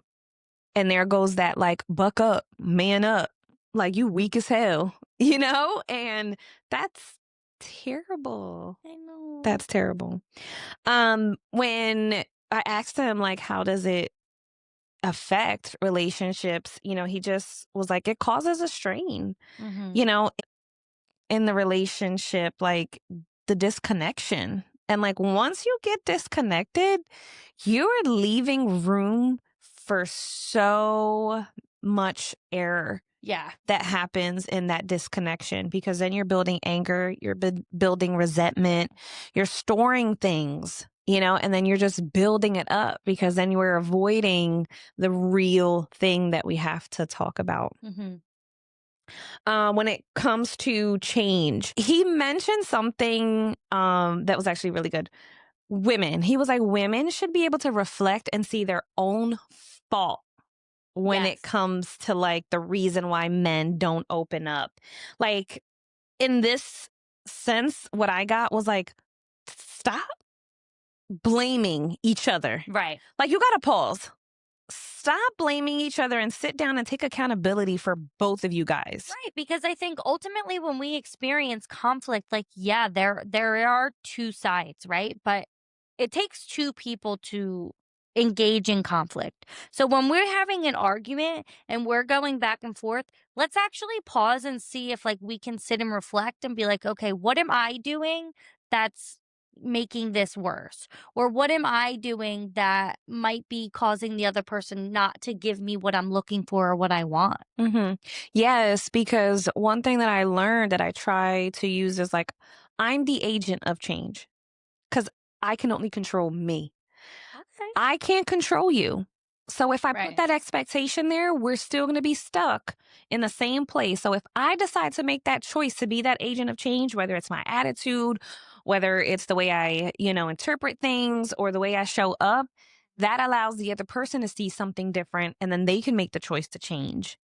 And there goes that like, buck up, man up. Like you weak as hell, And that's terrible. I know. That's terrible. When I asked him like, how does it affect relationships? He just was like, it causes a strain, Mm-hmm. in the relationship. Like the disconnection. And like once you get disconnected, you're leaving room for so much error Yeah. that happens in that disconnection, because then you're building anger, you're building resentment, you're storing things, and then you're just building it up because then we're avoiding the real thing that we have to talk about. Mhm. When it comes to change, he mentioned something that was actually really good. Women, he was like, women should be able to reflect and see their own fault when it Yes. comes to like the reason why men don't open up. Like in this sense, what I got was like, stop blaming each other. Right. Like you got to pause. Stop blaming each other and sit down and take accountability for both of you guys. Right, because I think ultimately when we experience conflict, like, yeah, there are two sides, right? But it takes two people to engage in conflict. So when we're having an argument and we're going back and forth, let's actually pause and see if like we can sit and reflect and be like, okay, what am I doing that's making this worse? Or what am I doing that might be causing the other person not to give me what I'm looking for or what I want? Yes, because one thing that I learned that I try to use is like, I'm the agent of change because I can only control me. Okay. I can't control you. So if I put Right. that expectation there, we're still going to be stuck in the same place. So if I decide to make that choice to be that agent of change, whether it's my attitude, whether it's the way I, interpret things or the way I show up, that allows the other person to see something different and then they can make the choice to change,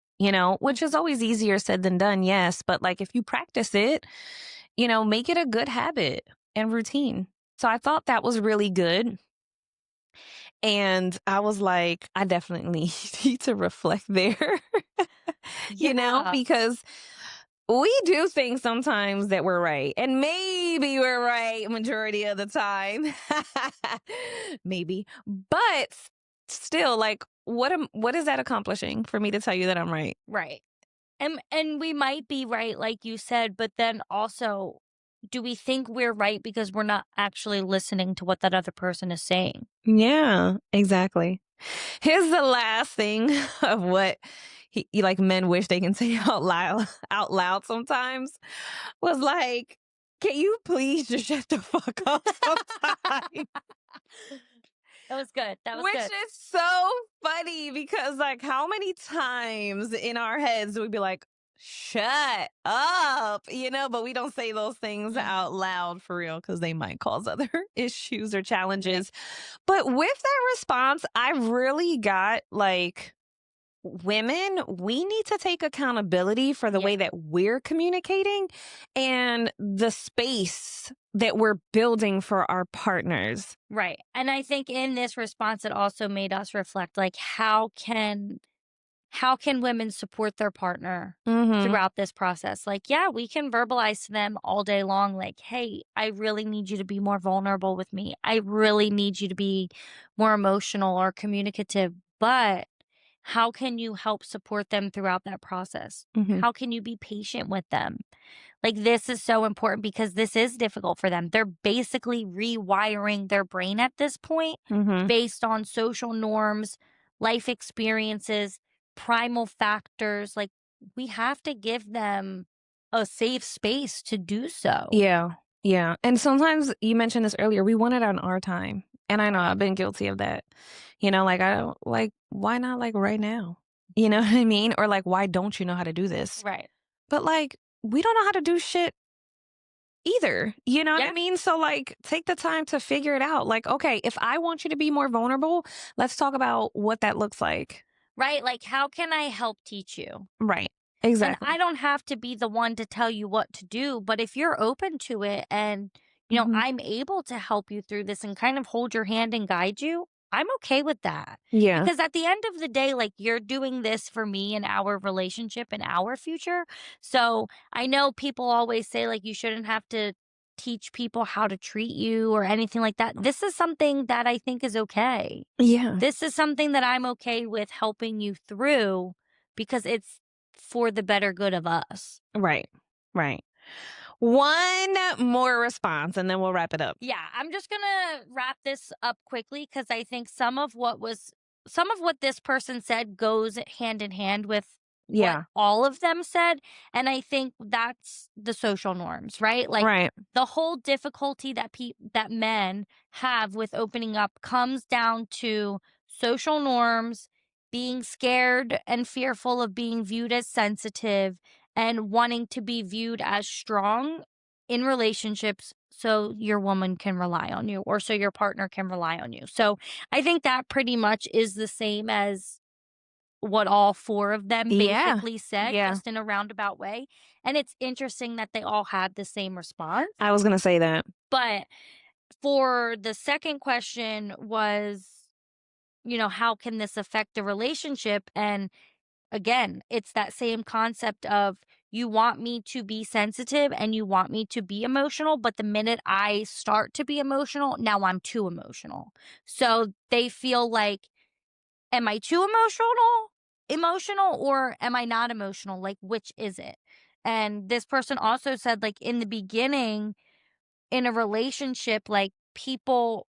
which is always easier said than done. Yes. But like if you practice it, make it a good habit and routine. So I thought that was really good. And I was like, I definitely need to reflect there, Yeah. because we do think sometimes that we're right. And maybe we're right majority of the time. Maybe. But still, like, what is that accomplishing for me to tell you that I'm right? Right. And we might be right, like you said, but then also, do we think we're right because we're not actually listening to what that other person is saying? Yeah, exactly. Here's the last thing of what like men wish they can say out loud sometimes was like, can you please just shut the fuck up sometimes? That was good. That was Which good. is so funny because like how many times in our heads would be like, shut up, but we don't say those things Mm. out loud for real because they might cause other issues or Yeah. challenges. But with that response, I really got like, women, we need to take accountability for the Yeah. way that we're communicating and the space that we're building for our partners. Right. And I think in this response, it also made us reflect, like, how can women support their partner Mhm. throughout this process? Like, yeah, we can verbalize to them all day long, like, hey, I really need you to be more vulnerable with me. I really need you to be more emotional or communicative. But how can you help support them throughout that process? Mhm. How can you be patient with them? Like, this is so important because this is difficult for them. They're basically rewiring their brain at this point Mhm. based on social norms, life experiences, primal factors. Like, we have to give them a safe space to do so. Yeah. Yeah. And sometimes you mentioned this earlier, we want it on our time. And I know Right. I've been guilty of that. Like I don't like, why not like right now? You know what I mean? Or like, why don't you know how to do this? Right. But like, we don't know how to do shit either. You know what I Yeah. mean? So like take the time to figure it out. Like, okay, if I want you to be more vulnerable, let's talk about what that looks like. Right. Like, how can I help teach you? Right. And Exactly. I don't have to be the one to tell you what to do, but if you're open to it and, Mhm. I'm able to help you through this and kind of hold your hand and guide you, I'm okay with that. Yeah. Because at the end of the day, like, you're doing this for me and our relationship and our future. So I know people always say, like, you shouldn't have to teach people how to treat you or anything like that. This is something that I think is okay. Yeah. This is something that I'm okay with helping you through because it's for the better good of us. Right. Right. One more response and then we'll wrap it up. Yeah, I'm just gonna wrap this up quickly because I think some of what this person said goes hand in hand with what Yeah. all of them said. And I think that's the social norms, right? Like Right. the whole difficulty that men have with opening up comes down to social norms, being scared and fearful of being viewed as sensitive and wanting to be viewed as strong in relationships so your woman can rely on you or so your partner can rely on you. So I think that pretty much is the same as what all four of them Yeah. basically said, Yeah. just in a roundabout way. And it's interesting that they all had the same response. I was going to say that. But for the second question was, how can this affect the relationship? And again, it's that same concept of you want me to be sensitive and you want me to be emotional, but the minute I start to be emotional, now I'm too emotional. So they feel like, am I too emotional or am I not emotional? Like which is it? And this person also said like in the beginning in a relationship like people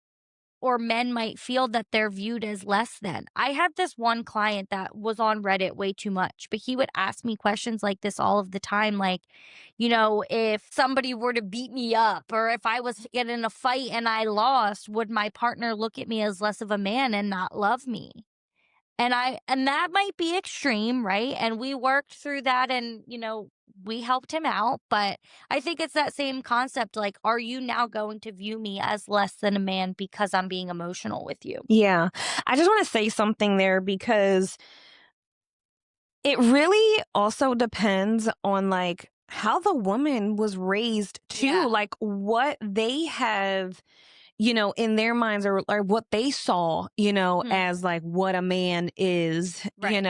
or men might feel that they're viewed as less than. I had this one client that was on Reddit way too much, but he would ask me questions like this all of the time. Like, if somebody were to beat me up or if I was in a fight and I lost, would my partner look at me as less of a man and not love me? And that might be extreme, right? And we worked through that and, we helped him out, but I think it's that same concept like are you now going to view me as less than a man because I'm being emotional with you? Yeah. I just want to say something there because it really also depends on like how the woman was raised too, Yeah. like what they have, in their minds or what they saw, Mhm. as like what a man is, Right.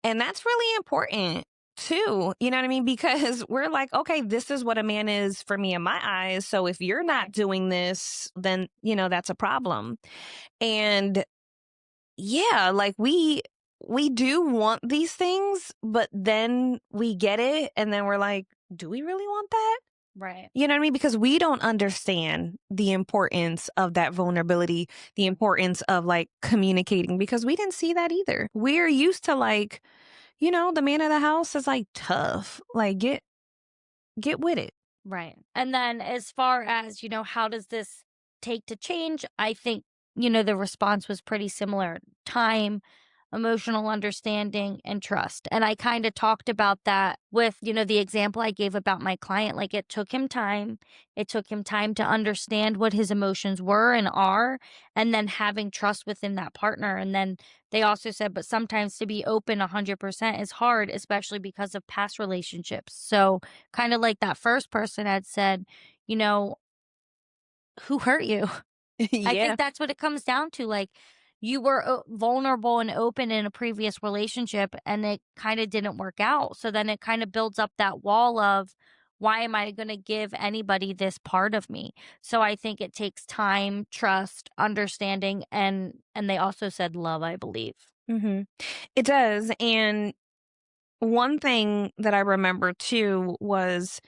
and that's really important too. You know what I mean? Because we're like, okay, this is what a man is for me in my eyes. So if you're not Right. doing this, then, that's a problem. And yeah, like we do want these things, but then we get it and then we're like, do we really want that? Right. You know what I mean? Because we don't understand the importance of that vulnerability, the importance of like communicating because we didn't see that either. We're used to like, the man of the house is like tough. Like get with it. Right. And then as far as, how does this take to change? I think, the response was pretty similar. Time, emotional understanding, and trust. And I kind of talked about that with, the example I gave about my client. Like it took him time. It took him time to understand what his emotions were and are, and then having trust within that partner. And then they also said, but sometimes to be open 100% is hard, especially because of past relationships. So, kind of like that first person had said, you know, who hurt you? I Yeah. think that's what it comes down to. Like, you were vulnerable and open in a previous relationship and it kind of didn't work out. So then it kind of builds up that wall of, why am I going to give anybody this part of me? So I think it takes time, trust, understanding, and they also said love, I believe. hmm It does. And one thing that I remember too was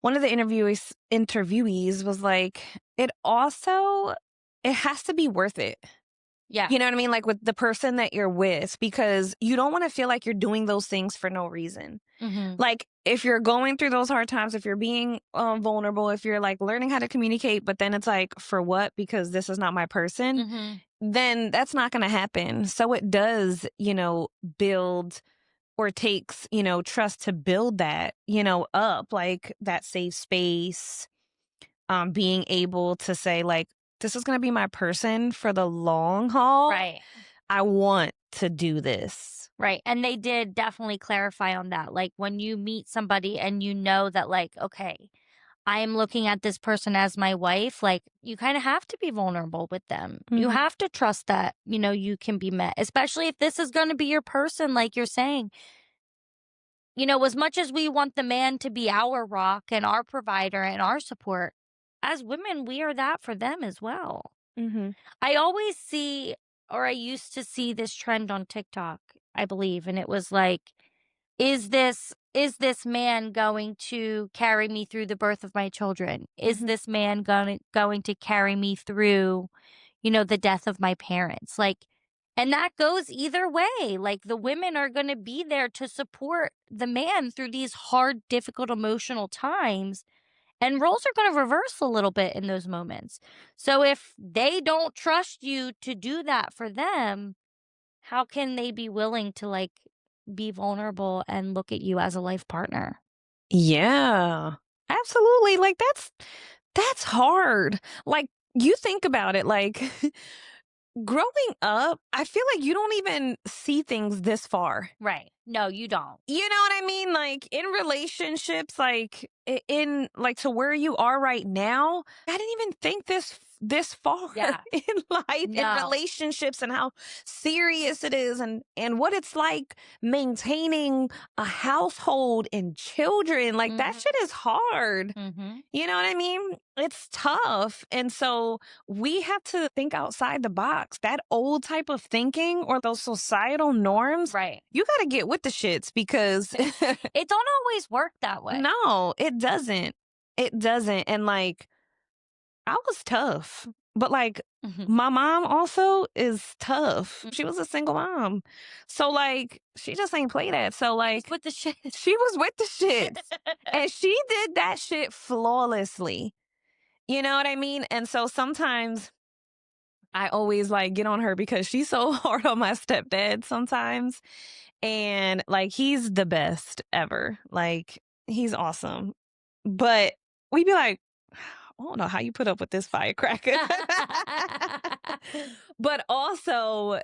one of the interviewees was like, it has to be worth it. Yeah. You know what I mean? Like with the person that you're with, because you don't want to feel like you're doing those things for no reason. Mhm. Like if you're going through those hard times, if you're being vulnerable, if you're like learning how to communicate, but then it's like, for what? Because this is not my person, Mhm. then that's not going to happen. So it does, build or takes, trust to build that, up, like that safe space, being able to say like, this is going to be my person for the long haul. Right. I want to do this. Right. And they did definitely clarify on that. Like when you meet somebody and you know that, like, okay, I am looking at this person as my wife, like you kind of have to be vulnerable with them. You hmm have to trust that, you can be met, especially if this is going to be your person, like you're saying. As much as we want the man to be our rock and our provider and our support, as women, we are that for them as well. hmm I always see, or I used to see this trend on TikTok, I believe, and it was like, is this is this man going to carry me through the birth of my children? Is Mhm. this man going to carry me through, the death of my parents? Like, and that goes either way. Like, the women are going to be there to support the man through these hard, difficult, emotional times. And roles are going to reverse a little bit in those moments. So if they don't trust you to do that for them, how can they be willing to, like, be vulnerable and look at you as a life partner? Yeah. Absolutely. Like that's hard. Like you think about it, like growing up, I feel like you don't even see things this far. Right. No, you don't. You know what I mean? Like in relationships, like in like to where you are right now, I didn't even think this far Yeah. in life, in No. relationships, and how serious it is, and what it's like maintaining a household and children. Like that Mhm. shit is hard. Mhm. You know what I mean? It's tough. And so we have to think outside the box. That old type of thinking or those societal norms, Right. you got to get with the shits because It don't always work that way. no, it doesn't. It doesn't. And like, I was tough, but like, Mhm. my mom also is tough. Mm. She was a single mom. So like, she just ain't play that. So It was like, with the shit. she was with the shits and she did that shit flawlessly. You know what I mean? And so sometimes I always like get on her because she's so hard on my stepdad sometimes. And like he's the best ever. Like he's awesome. But we be like, I don't know how you put up with this firecracker. But also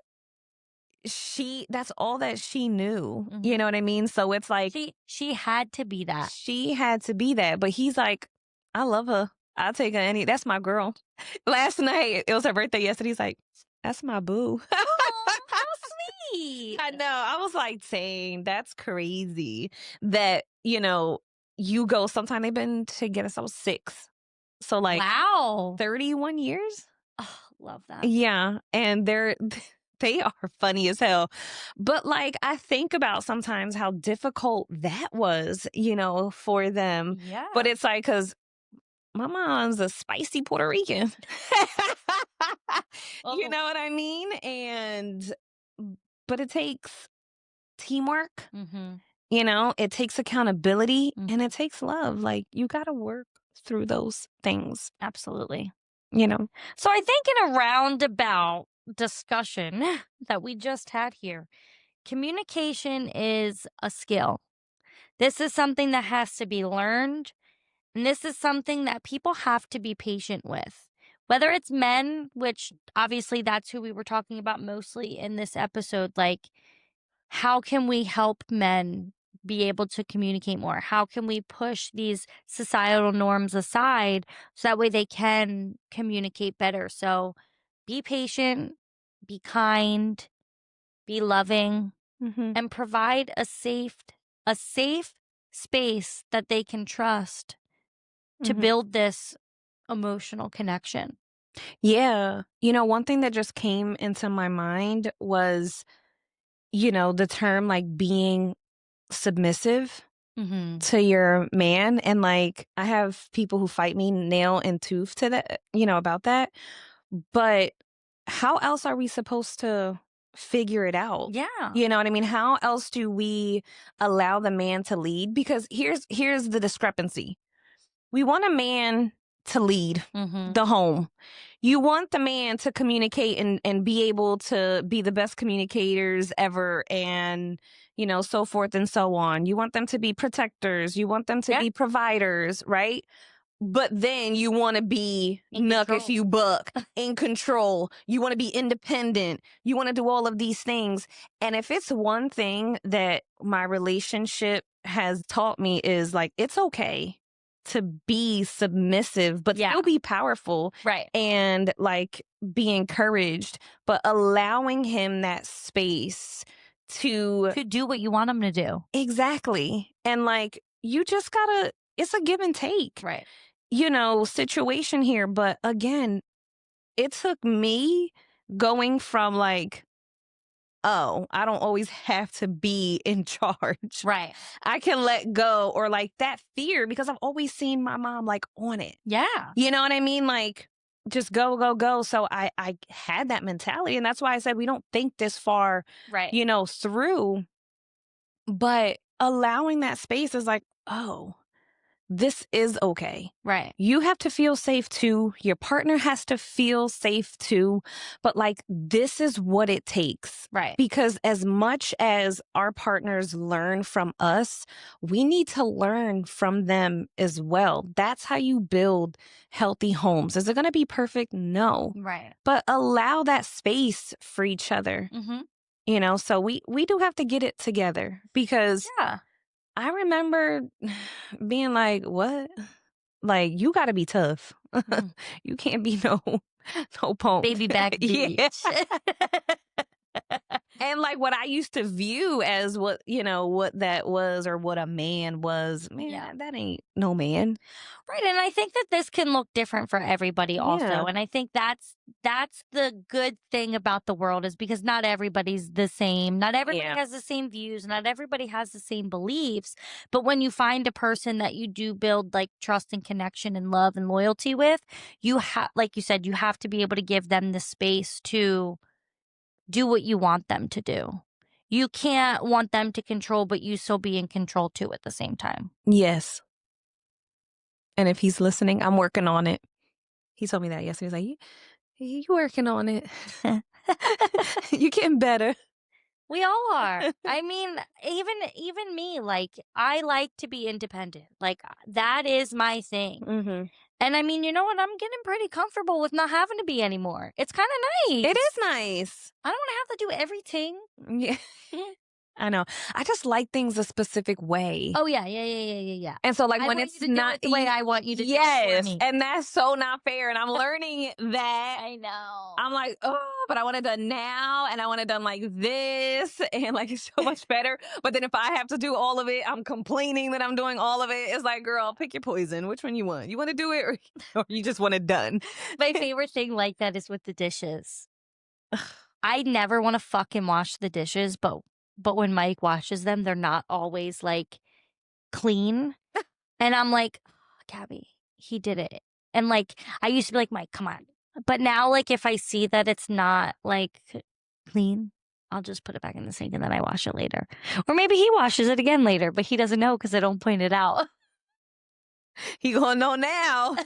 that's all that she knew. Mhm. You know what I mean? So it's like She had to be that. she had to be that, but he's like, I love her. I'll take her that's my girl. Last night, it was her birthday yesterday. He's like, that's my boo. Oh, how sweet. I know. I was like, dang, that's crazy that, you go, sometime they've been together, so 6. So like Wow. 31 years? Oh, love that. Yeah. And they are funny as hell. But like I think about sometimes how difficult that was, for them. But Yeah. it's like cuz my mom's a spicy Puerto Rican. You Oh. know what I mean? But it takes teamwork, Mhm. it takes accountability Mhm. and it takes love. Like you got to work through those things, Absolutely. you know. So I think in a roundabout discussion that we just had here, communication is a skill. This is something that has to be learned, and this is something that people have to be patient with. Whether it's men, which obviously that's who we were talking about mostly in this episode, like, how can we help men be able to communicate more? How can we push these societal norms aside so that way they can communicate better? So be patient, be kind, be loving, Mhm. and provide a safe space that they can trust to Mhm. build this emotional connection. Yeah. One thing that just came into my mind was, the term like being submissive Mhm. to your man. And like, I have people who fight me nail and tooth to that, about that. But how else are we supposed to figure it out? Yeah. You know what I mean? How else do we allow the man to lead? Because here's the discrepancy. We want a man to lead Mhm. the home. You want the man to communicate and be able to be the best communicators ever and, so forth and so on. You want them to be protectors. You want them to Yeah. be providers, right? But then you want to be In knuck if control. you buck, in control. You want to be independent. You want to do all of these things. And if it's one thing that my relationship has taught me is like, it's okay to be submissive, but Yeah. still be powerful Right. and like be encouraged, but allowing him that space to To do what you want them to do. exactly. And like, you just gotta, it's a give and take Right. situation here. But again, it took me going from like oh, I don't always have to be in charge. Right. I can let go, or like that fear, because I've always seen my mom like on it. Yeah. You know what I mean? Like just go, go, go. So I had that mentality. And that's why I said we don't think this far, Right. through. But allowing that space is like, oh, this is okay. Right. You have to feel safe too. Your partner has to feel safe too. But like, this is what it takes. Right. Because as much as our partners learn from us, we need to learn from them as well. That's how you build healthy homes. Is it going to be perfect? No. Right. But allow that space for each other. Mm-hmm. So we do have to get it together, because Yeah. I remember being like, what? Like, you got to be tough. Mhm. You can't be no punk. Baby back Yeah. bitch. And like what I used to view as what that was, or what a man was, man, Yeah. that ain't no man. Right. And I think that this can look different for everybody also. Yeah. And I think that's the good thing about the world, is because not everybody's the same. Not everybody Yeah. has the same views. Not everybody has the same beliefs. But when you find a person that you do build like trust and connection and love and loyalty with, you have, like you said, you have to be able to give them the space to do what you want them to do. You can't want them to control, but you still be in control too at the same time. Yes. And if he's listening, I'm working on it. He told me that yesterday. He's like, you working on it. You getting better. We all are. I mean, even me, like, I like to be independent. Like, that is my thing. Mm-hmm. And I mean, you know what? I'm getting pretty comfortable with not having to be anymore. It's kind of nice. It is nice. I don't want to have to do everything. Yeah. I know. I just like things a specific way. Oh yeah, yeah. And so like I when want it's you to do not it the way I want you to do it for yes, me. and that's so not fair. And I'm learning that. I know. I'm like, oh, but I want it done now, and I want it done like this, and like it's so much better. But then if I have to do all of it, I'm complaining that I'm doing all of it. It's like, girl, pick your poison. Which one you want? You want to do it, or you just want it done? My favorite thing like that is with the dishes. I never want to fucking wash the dishes, but when Mike washes them, they're not always like clean. And I'm like, oh, Gabby, he did it. And like, I used to be like, Mike, come on. But now, like, if I see that it's not like clean, I'll just put it back in the sink and then I wash it later. Or maybe he washes it again later, but he doesn't know because I don't point it out. He gonna know now.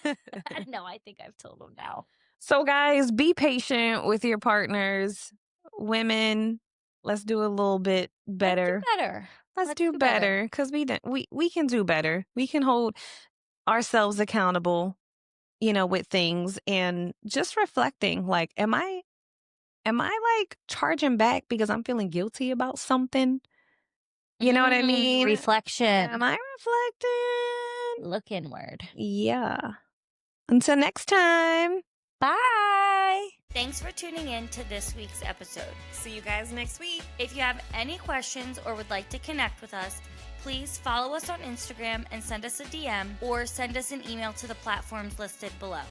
No, I think I've told him now. So guys, be patient with your partners. Women, let's do a little bit better. Let's do better, because we can do better. We can hold ourselves accountable, with things, and just reflecting, like, am I like charging back because I'm feeling guilty about something? You know what I mean? Reflection. Am I reflecting? Look inward. Yeah. Until next time. Bye. Thanks for tuning in to this week's episode. See you guys next week. If you have any questions or would like to connect with us, please follow us on Instagram and send us a DM, or send us an email to the platforms listed below.